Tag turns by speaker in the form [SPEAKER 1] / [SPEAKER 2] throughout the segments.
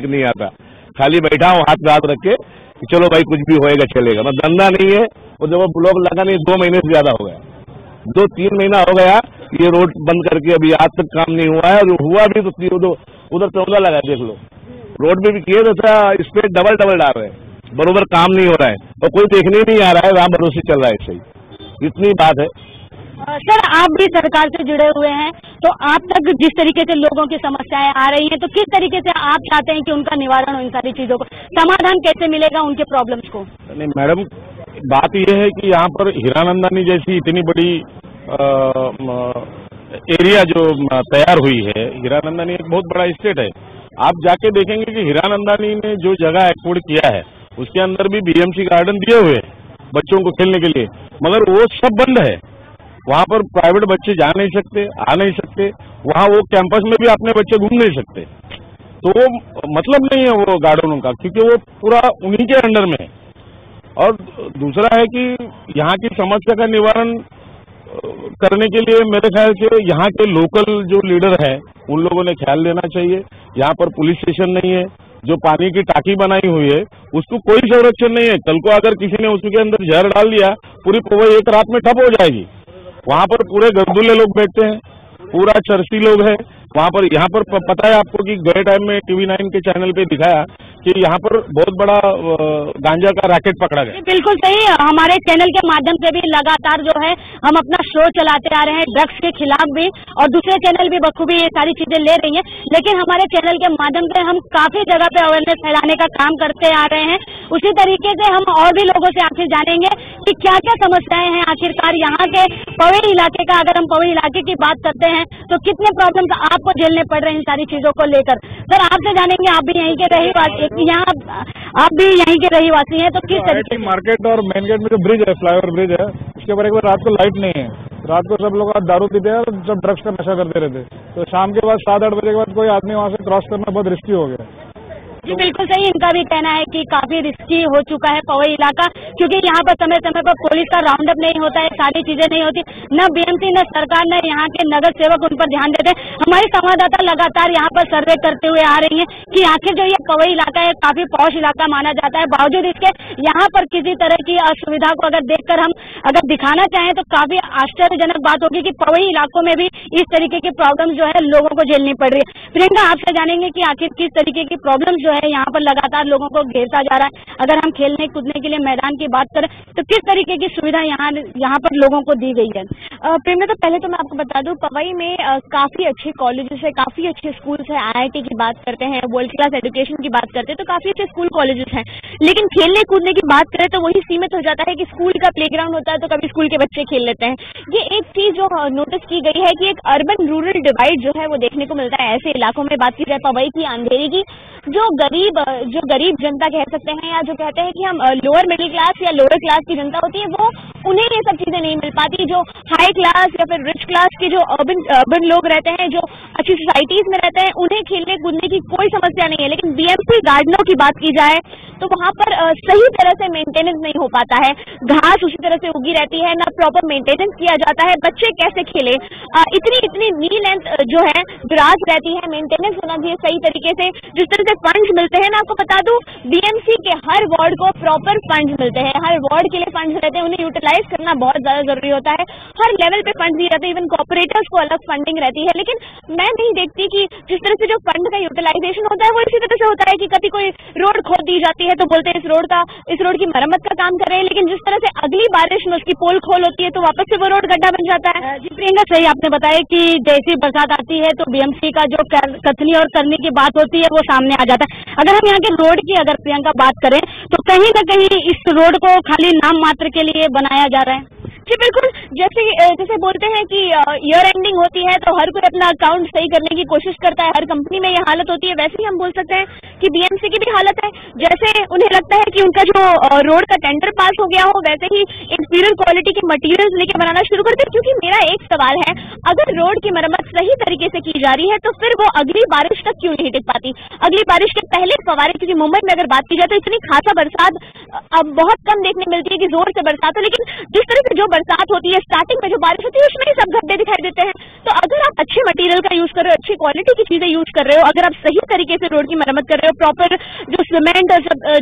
[SPEAKER 1] नहीं आता, खाली बैठा हूँ हाथ पे हाथ रख के कि चलो भाई कुछ भी होएगा चलेगा। मैं धंधा नहीं है, और जब ब्लॉक लगा नहीं 2 महीने से ज्यादा हो गया, 2-3 महीना हो गया ये रोड बंद करके, अभी आज तक काम नहीं हुआ है। और हुआ भी तो उधर चौंगा लगा, देख लो रोड में भी किए तो था, इस पे डबल डाल रहे हैं, बरोबर काम नहीं हो रहा है और कोई देखने नहीं आ रहा है, राम भरोसे चल रहा है सही, इतनी बात है।
[SPEAKER 2] सर आप भी सरकार से जुड़े हुए हैं, तो आप तक जिस तरीके से लोगों की समस्याएं आ रही हैं, तो किस तरीके से आप चाहते हैं कि उनका निवारण हो, इन सारी चीजों को समाधान कैसे मिलेगा उनके प्रॉब्लम्स को?
[SPEAKER 3] नहीं मैडम, बात यह है कि यहाँ पर हीरानंदानी जैसी इतनी बड़ी एरिया जो तैयार हुई है, हीरानंदानी एक बहुत बड़ा स्टेट है। आप जाके देखेंगे कि हीरानंदानी ने जो जगह एक्वायर्ड किया है उसके अंदर भी बीएमसी गार्डन दिए हुए हैं बच्चों को खेलने के लिए, मगर वो सब बंद है। वहाँ पर प्राइवेट बच्चे जा नहीं सकते, आ नहीं सकते, वहाँ वो कैंपस में भी अपने बच्चे घूम नहीं सकते, तो वो मतलब नहीं है वो गार्डनों का, क्योंकि वो पूरा उन्हीं के अंडर में है। और दूसरा है कि यहाँ की समस्या का निवारण करने के लिए मेरे ख्याल से यहाँ के लोकल जो लीडर है उन लोगों ने ख्याल लेना चाहिए। यहाँ पर पुलिस स्टेशन नहीं है, जो पानी की टाकी बनाई हुई है उसको कोई संरक्षण नहीं है। कल को अगर किसी ने उसके अंदर जहर डाल दिया, पूरी पवई एक रात में ठप हो जाएगी। वहाँ पर पूरे गर्दुल्ले लोग बैठते हैं, पूरा चर्सी लोग है वहाँ पर। यहाँ पर पता है आपको कि गए टाइम में TV9 के चैनल पे दिखाया कि यहाँ पर बहुत बड़ा गांजा का रैकेट पकड़ा गया।
[SPEAKER 2] बिल्कुल सही, हमारे चैनल के माध्यम से भी लगातार जो है हम अपना शो चलाते आ रहे हैं ड्रग्स के खिलाफ भी, और दूसरे चैनल भी बखूबी ये सारी चीजें ले रही हैं, लेकिन हमारे चैनल के माध्यम से हम काफी जगह पे अवेयरनेस फैलाने का काम करते आ रहे हैं। उसी तरीके से हम और भी लोगों से आखिर जानेंगे कि क्या क्या समस्याएं हैं आखिरकार यहाँ के पवई इलाके का। अगर हम पवई इलाके की बात करते हैं तो कितने प्रॉब्लम्स आपको झेलने पड़ रहे हैं इन सारी चीजों को लेकर। सर आपसे जानेंगे, आप भी यहीं के रहीवासी, यहाँ आप भी यहीं के रहीवासी हैं, तो किस तरीके से
[SPEAKER 3] मार्केट और मेन गेट में जो ब्रिज है, फ्लाईओवर ब्रिज है, उसके ऊपर एक बार रात को लाइट नहीं है, रात को सब लोग दारू पीते हैं और सब ड्रग्स का नशा करते रहते, तो शाम के बाद 7-8 बजे के बाद कोई आदमी वहाँ से क्रॉस करना बहुत रिस्की हो गया।
[SPEAKER 2] जी बिल्कुल सही, इनका भी कहना है कि काफी रिस्की हो चुका है पवई इलाका, क्योंकि यहाँ पर समय समय पर पुलिस का राउंड अप नहीं होता है, सारी चीजें नहीं होती, न बीएमसी न सरकार न यहाँ के नगर सेवक उन पर ध्यान देते हैं। हमारी संवाददाता लगातार यहाँ पर सर्वे करते हुए आ रही है कि आखिर जो ये पवई इलाका है काफी पॉश इलाका माना जाता है, बावजूद इसके यहाँ पर किसी तरह की असुविधा को अगर देखकर हम अगर दिखाना चाहें तो काफी आश्चर्यजनक बात होगी कि पवई इलाकों में भी इस तरीके की प्रॉब्लम जो है लोगों को झेलनी पड़ रही है। प्रियंका आपसे जानेंगे कि आखिर किस तरीके की प्रॉब्लम जो है यहाँ पर लगातार लोगों को घेरता जा रहा है। अगर हम खेलने कूदने के लिए मैदान की बात करें तो किस तरीके की सुविधा यहाँ पर लोगों को दी गई है? प्रेम, तो पहले तो मैं आपको बता दूं, पवई में काफी अच्छे कॉलेजेस है, काफी अच्छे स्कूल्स है। IIT की बात करते हैं, वर्ल्ड क्लास एजुकेशन की बात करते हैं तो काफी अच्छे स्कूल कॉलेजेस हैं, लेकिन खेलने कूदने की बात करें तो वही सीमित हो जाता है कि स्कूल का प्लेग्राउंड होता है तो कभी स्कूल के बच्चे खेल लेते हैं। ये एक चीज जो नोटिस की गई है कि एक अर्बन रूरल डिवाइड जो है वो देखने को मिलता है ऐसे इलाकों में। बात की जाए पवई की, अंधेरी की, जो गरीब जनता कह सकते हैं, या जो कहते हैं कि हम लोअर मिडिल क्लास या लोअर क्लास की जनता होती है, वो उन्हें ये सब चीजें नहीं मिल पाती। जो हाई क्लास या फिर रिच क्लास के जो अर्बन लोग रहते हैं, जो अच्छी सोसाइटीज में रहते हैं, उन्हें खेलने कूदने की कोई समस्या नहीं है। लेकिन बीएमसी गार्डनों की बात की जाए तो वहां पर सही तरह से मेंटेनेंस नहीं हो पाता है, घास उसी तरह से उगी रहती है, ना प्रॉपर मेंटेनेंस किया जाता है। बच्चे कैसे खेले, इतनी नी लेंथ जो है ग्रास रहती है, मेंटेनेंस होना चाहिए सही तरीके से। जिस तरह से फंड्स मिलते हैं, मैं आपको बता दूं बीएमसी के हर वार्ड को प्रॉपर फंड्स मिलते हैं, हर वार्ड के लिए फंड्स रहते हैं, उन्हें यूटिलाइज करना बहुत ज्यादा जरूरी होता है। हर लेवल पे फंड दिए जाते हैं, इवन कॉर्पोरेटर्स को अलग फंडिंग रहती है। लेकिन मैं नहीं देखती कि जिस तरह से जो फंड का यूटिलाइजेशन होता है वो इसी तरह से होता है कि कभी कोई रोड खोद दी जाती है तो बोलते हैं इस रोड की मरम्मत का काम कर रहे हैं, लेकिन जिस तरह से अगली बारिश में उसकी पोल खोल होती है तो वापस से वो रोड गड्ढा बन जाता है। जी प्रियंका, सही आपने बताया कि जैसी बरसात आती है तो बीएमसी का जो कथनी और करने की बात होती है वो सामने आ जाता है। अगर हम यहाँ के रोड की अगर प्रियंका बात करें तो कहीं न कहीं इस रोड को खाली नाम मात्र के लिए बनाया जा रहा है। जी बिल्कुल, जैसे बोलते हैं कि ईयर एंडिंग होती है तो हर कोई अपना अकाउंट सही करने की कोशिश करता है, हर कंपनी में ये हालत होती है। वैसे ही हम बोल सकते हैं कि बीएमसी की भी हालत है, जैसे उन्हें लगता है कि उनका जो रोड का टेंडर पास हो गया हो, वैसे ही इंफीरियर क्वालिटी के मटेरियल्स लेके बनाना शुरू करते हैं। क्योंकि मेरा एक सवाल है, अगर रोड की मरम्मत सही तरीके से की जा रही है तो फिर वो अगली बारिश तक क्यों नहीं टिक पाती? अगली बारिश के पहले फवारे, क्योंकि मुंबई में अगर बात की जाए तो इतनी खासा बरसात अब बहुत कम देखने मिलती है कि जोर से बरसात हो, लेकिन जिस तरह से जो बरसात होती है, स्टार्टिंग में जो बारिश होती है, उसमें ही सब गड्ढे दिखाई देते हैं। तो अगर आप अच्छे मटेरियल का यूज कर रहे हो, अच्छी क्वालिटी की चीजें यूज कर रहे हो, अगर आप सही तरीके से रोड की मरम्मत कर रहे जो प्रॉपर जो सीमेंट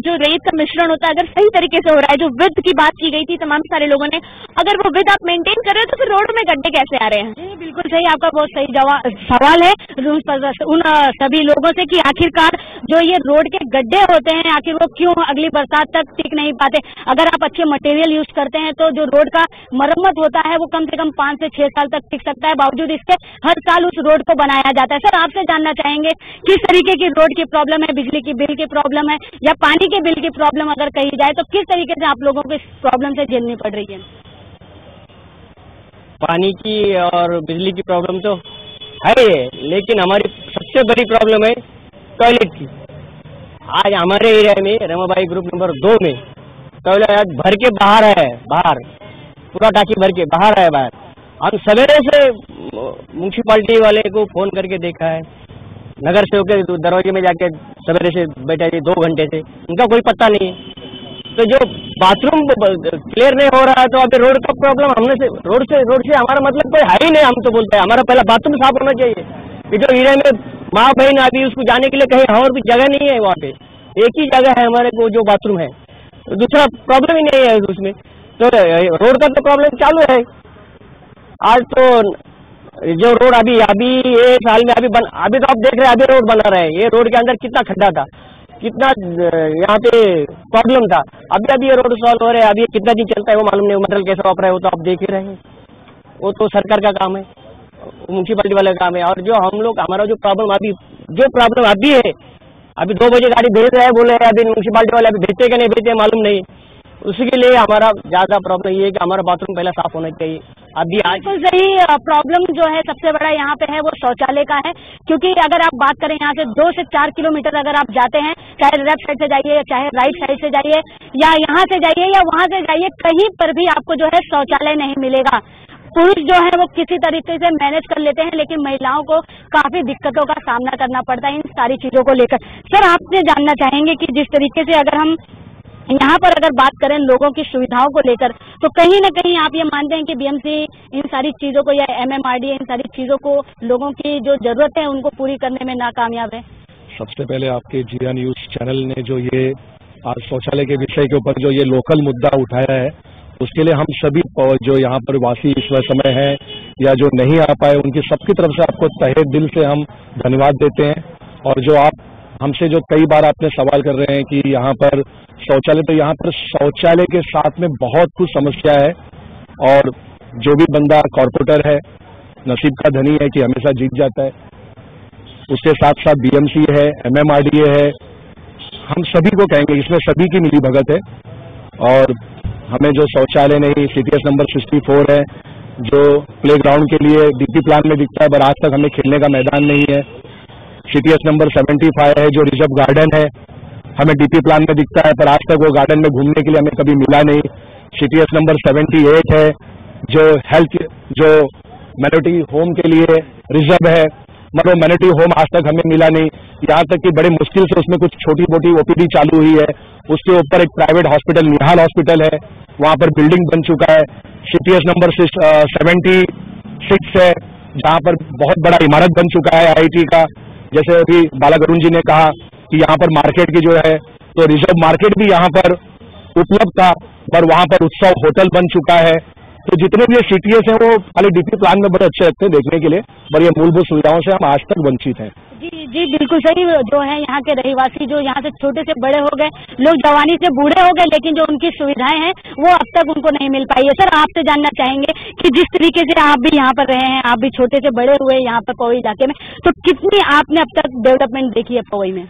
[SPEAKER 2] जो रेत का मिश्रण होता है अगर सही तरीके से हो रहा है, जो विड्थ की बात की गई थी तमाम सारे लोगों ने, अगर वो विड्थ आप मेंटेन कर रहे हो तो फिर रोड में गड्ढे कैसे आ रहे हैं? जी बिल्कुल सही, आपका बहुत सही सवाल है उन सभी लोगों से कि आखिरकार जो ये रोड के गड्ढे होते हैं आखिर वो क्यों अगली बरसात तक टिक नहीं पाते। अगर आप अच्छे मटेरियल यूज करते हैं तो जो रोड का मरम्मत होता है वो कम से कम 5 से 6 साल तक टिक सकता है, बावजूद इसके हर साल उस रोड को बनाया जाता है। सर आपसे जानना चाहेंगे किस तरीके की रोड की प्रॉब्लम है, बिजली की बिल की प्रॉब्लम है या पानी के बिल की प्रॉब्लम अगर कही जाए तो किस तरीके से आप लोगों को इस प्रॉब्लम से झेलनी पड़ रही है?
[SPEAKER 4] पानी की और बिजली की प्रॉब्लम तो है ही है, लेकिन हमारी सबसे बड़ी प्रॉब्लम है टॉयलेट की। आज हमारे एरिया में रमाबाई ग्रुप नंबर 2 में टॉयलेट आज भर के बाहर है, बाहर पूरा टाकी भर के बाहर है। बाहर हम सवेरे से म्यूनसिपालिटी वाले को फोन करके देखा है, नगर सेवक के दरवाजे में जाके सवेरे से बैठा है 2 घंटे से, उनका कोई पता नहीं है। तो जो बाथरूम क्लियर नहीं हो रहा है तो अभी रोड का प्रॉब्लम हमने से रोड से हमारा मतलब कोई है ही नहीं। हम तो बोलते हैं हमारा पहला बाथरूम साफ होना चाहिए। कि जो एरिया में माँ बहन अभी उसको जाने के लिए कहीं और भी जगह नहीं है, वहाँ पे एक ही जगह है हमारे को जो बाथरूम है, तो दूसरा प्रॉब्लम ही नहीं है उसमें। तो रोड का तो प्रॉब्लम चालू है। आज तो जो रोड अभी ये साल में अभी तो आप देख रहे हैं अभी रोड बना रहे हैं। ये रोड के अंदर कितना खड्डा था, कितना यहाँ पे प्रॉब्लम था, अभी ये रोड सॉल्व हो रहे हैं। अभी कितना दिन चलता है वो मालूम नहीं, मटेरियल कैसा वापरा है वो तो आप देख ही रहे हैं। वो तो सरकार का काम है, म्यूनसिपालिटी वाले का काम है। और जो हम लोग हमारा जो प्रॉब्लम अभी है, अभी 2 बजे गाड़ी भेज रहे हैं, बोले अभी म्यूनसिपालिटी वाले अभी भेजते कि नहीं भेजते मालूम नहीं। उसी के लिए हमारा ज्यादा प्रॉब्लम ये है कि हमारा बाथरूम पहले साफ होना चाहिए। अभी आज
[SPEAKER 2] तो सही प्रॉब्लम जो है सबसे बड़ा यहाँ पे है वो शौचालय का है, क्योंकि अगर आप बात करें यहाँ से 2 से 4 किलोमीटर अगर आप जाते हैं, चाहे लेफ्ट साइड से जाइए चाहे राइट साइड से जाइए या यहाँ से जाइए या वहाँ से जाइए, कहीं पर भी आपको जो है शौचालय नहीं मिलेगा। पुरुष जो है वो किसी तरीके से मैनेज कर लेते हैं, लेकिन महिलाओं को काफी दिक्कतों का सामना करना पड़ता है इन सारी चीजों को लेकर। सर आपसे जानना चाहेंगे कि जिस तरीके से अगर हम यहाँ पर अगर बात करें लोगों की सुविधाओं को लेकर, तो कहीं न कहीं आप ये मानते हैं कि बीएमसी इन सारी चीजों को या एमएमआरडीए इन सारी चीजों को लोगों की जो जरूरत है उनको पूरी करने में नाकामयाब है?
[SPEAKER 5] सबसे पहले आपके जिया न्यूज चैनल ने जो ये आज शौचालय के विषय के ऊपर जो ये लोकल मुद्दा उठाया है, उसके लिए हम सभी जो यहाँ पर वासी इस समय है या जो नहीं आ पाए उनकी सबकी तरफ से आपको तहे दिल से हम धन्यवाद देते हैं। और जो आप हमसे जो कई बार आपने सवाल कर रहे हैं कि यहाँ पर शौचालय, तो यहाँ पर शौचालय के साथ में बहुत कुछ समस्या है। और जो भी बंदा कॉर्पोरेटर है नसीब का धनी है कि हमेशा जीत जाता है। उसके साथ साथ बीएमसी है, एमएमआरडीए है, हम सभी को कहेंगे इसमें सभी की मिली भगत है। और हमें जो शौचालय नहीं, सीटीएस नंबर 64 है जो प्लेग्राउंड के लिए डीपी प्लान में दिखता है, पर आज तक हमें खेलने का मैदान नहीं है। सीटीएस नंबर 75 है जो रिजर्व गार्डन है, हमें डीपी प्लान में दिखता है पर आज तक वो गार्डन में घूमने के लिए हमें कभी मिला नहीं। सीटीएस नंबर 78 है जो हेल्थ जो मैनिटी होम के लिए रिजर्व है, मतलब मैनिटी होम आज तक हमें मिला नहीं। यहाँ तक कि बड़े मुश्किल से उसमें कुछ छोटी मोटी ओपीडी चालू हुई है। उसके ऊपर एक प्राइवेट हॉस्पिटल निहाल हॉस्पिटल है, वहाँ पर बिल्डिंग बन चुका है। सीटीएस नंबर 76 है जहाँ पर बहुत बड़ा इमारत बन चुका है आईआईटी का। जैसे अभी बालागरुण जी ने कहा कि यहाँ पर मार्केट की जो है तो रिजर्व मार्केट भी यहाँ पर उपलब्ध था, पर वहाँ पर उत्सव होटल बन चुका है। तो जितने भी सीटीएस हैं वो खाली डीपी प्लान में बड़े अच्छे लगते हैं देखने के लिए, पर ये मूलभूत सुविधाओं से हम आज तक वंचित हैं।
[SPEAKER 2] जी बिल्कुल सही। जो है यहाँ के रहवासी जो यहाँ से छोटे से बड़े हो गए, लोग जवानी से बूढ़े हो गए, लेकिन जो उनकी सुविधाएं हैं वो अब तक उनको नहीं मिल पाई है। सर आपसे जानना चाहेंगे कि जिस तरीके से आप भी यहाँ पर रहे हैं, आप भी छोटे से बड़े हुए यहाँ पर पवई इलाके में, तो कितनी आपने अब तक डेवलपमेंट देखी है पवई में?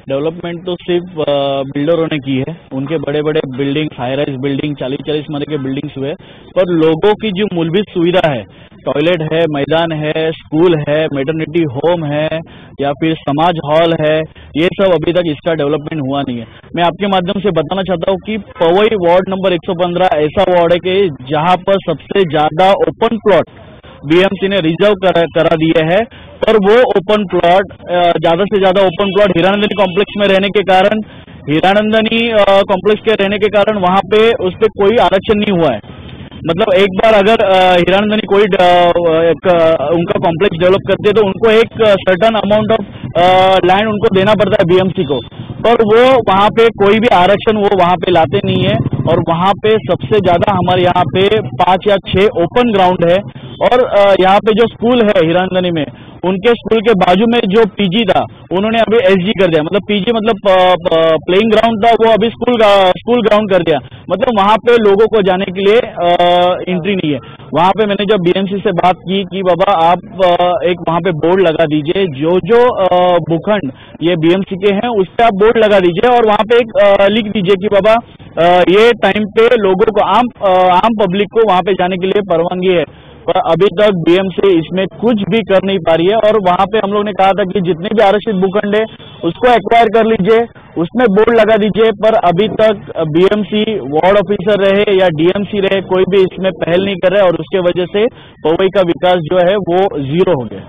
[SPEAKER 6] डेवलपमेंट तो सिर्फ बिल्डरों ने की है, उनके बड़े बड़े बिल्डिंग, हाई राइज बिल्डिंग, 40-40 मरले के बिल्डिंग्स हुए, पर लोगों की जो मूलभूत सुविधा है, टॉयलेट है, मैदान है, स्कूल है, मैटरनिटी होम है या फिर समाज हॉल है, ये सब अभी तक इसका डेवलपमेंट हुआ नहीं है। मैं आपके माध्यम से बताना चाहता हूँ कि पवई वार्ड नंबर 115 ऐसा वार्ड है कि जहाँ पर सबसे ज्यादा ओपन प्लॉट बीएमसी ने रिजर्व करा दिए है, पर वो ओपन प्लॉट ज्यादा से ज्यादा ओपन प्लॉट हीरानंदनी कॉम्प्लेक्स में रहने के कारण, हीरानंदनी कॉम्प्लेक्स के रहने के कारण वहां पे उस पर कोई आरक्षण नहीं हुआ है। मतलब एक बार अगर हीरानंदनी कोई उनका कॉम्प्लेक्स डेवलप करते तो उनको एक सर्टन अमाउंट ऑफ लैंड उनको देना पड़ता है बीएमसी को, पर वो वहाँ पे कोई भी आरक्षण वो वहाँ पे लाते नहीं है। और वहाँ पे सबसे ज्यादा हमारे यहाँ पे 5 या 6 ओपन ग्राउंड है। और यहाँ पे जो स्कूल है हीरानंदानी में, उनके स्कूल के बाजू में जो पीजी था उन्होंने अभी एसजी कर दिया, मतलब पीजी मतलब प्लेइंग ग्राउंड था वो अभी स्कूल ग्राउंड कर दिया। मतलब वहाँ पे लोगों को जाने के लिए एंट्री नहीं है। वहाँ पे मैंने जब बीएमसी से बात की कि बाबा आप एक वहाँ पे बोर्ड लगा दीजिए, जो भूखंड ये बीएमसी के हैं उस पे आप बोर्ड लगा दीजिए और वहाँ पे एक लिख दीजिए कि बाबा ये टाइम पे लोगों को आम पब्लिक को वहाँ पे जाने के लिए परवानगी है। पर अभी तक बीएमसी इसमें कुछ भी कर नहीं पा रही है। और वहाँ पे हम लोग ने कहा था कि जितने भी आरक्षित भूखंड है उसको एक्वायर कर लीजिए, उसमें बोर्ड लगा दीजिए, पर अभी तक बीएमसी वार्ड ऑफिसर रहे या डीएमसी रहे कोई भी इसमें पहल नहीं कर रहा है और उसके वजह से पवई का विकास जो है वो जीरो हो गया।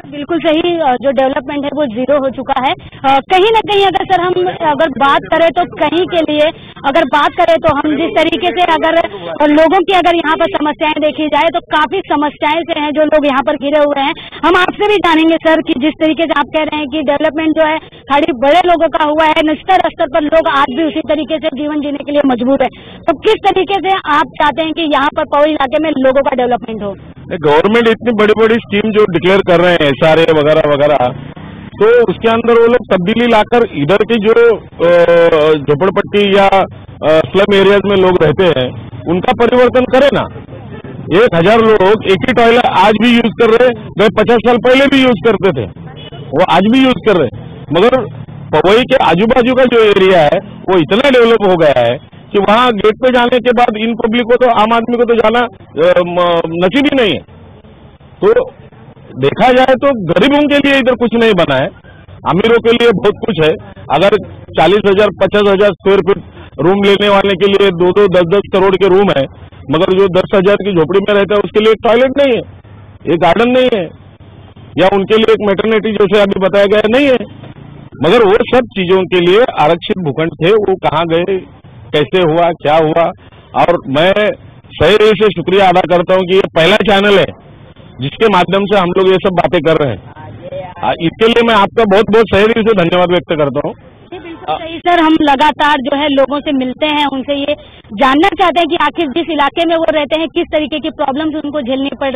[SPEAKER 2] बिल्कुल सही, जो डेवलपमेंट है वो जीरो हो चुका है। कहीं ना कहीं अगर सर हम अगर बात करें तो कहीं के लिए अगर बात करें तो हम जिस तरीके से अगर लोगों की अगर यहाँ पर समस्याएं देखी जाए तो काफी समस्याएं से हैं जो लोग यहाँ पर घिरे हुए हैं। हम आपसे भी जानेंगे सर कि जिस तरीके से आप कह रहे हैं कि डेवलपमेंट जो है खाली बड़े लोगों का हुआ है, निचले स्तर पर लोग आज भी उसी तरीके से जीवन जीने के लिए मजबूर है, तो किस तरीके से आप चाहते हैं कि यहाँ पर पवई इलाके में लोगों का डेवलपमेंट हो?
[SPEAKER 3] गवर्नमेंट इतनी बड़ी बड़ी स्कीम जो डिक्लेयर कर रहे हैं SRA वगैरह वगैरह, तो उसके अंदर वो लोग तब्दीली लाकर इधर की जो झोपड़पट्टी या स्लम एरियाज में लोग रहते हैं उनका परिवर्तन करे ना। 1000 लोग एक ही टॉयलेट आज भी यूज कर रहे हैं, वे 50 साल पहले भी यूज करते थे, वो आज भी यूज कर रहे हैं। मगर पवई के आजू बाजू का जो एरिया है वो इतना डेवलप हो गया है कि वहाँ गेट पे जाने के बाद इन पब्लिक को तो आम आदमी को तो जाना नसीब ही नहीं है। तो देखा जाए तो गरीबों के लिए इधर कुछ नहीं बना है, अमीरों के लिए बहुत कुछ है। अगर 40,000 50,000 स्क्वायर फीट रूम लेने वाले के लिए 2-2 10-10 करोड़ के रूम है, मगर जो 10,000 की झोपड़ी में रहता है उसके लिए एक टॉयलेट नहीं है, एक गार्डन नहीं है, या उनके लिए एक मैटरनिटी जैसे अभी बताया गया नहीं है। मगर वो सब चीजों के लिए आरक्षित भूखंड थे, वो कहाँ गए, कैसे हुआ, क्या हुआ। और मैं सही से शुक्रिया अदा करता हूँ कि ये पहला चैनल है जिसके माध्यम से हम लोग ये सब बातें कर रहे हैं। इसके लिए मैं आपका बहुत बहुत सही दिल से धन्यवाद व्यक्त करता हूँ।
[SPEAKER 2] सही सर, हम लगातार जो है लोगों से मिलते हैं, उनसे ये जानना चाहते हैं कि आखिर जिस इलाके में वो रहते हैं किस तरीके की प्रॉब्लम्स उनको झेलनी पड़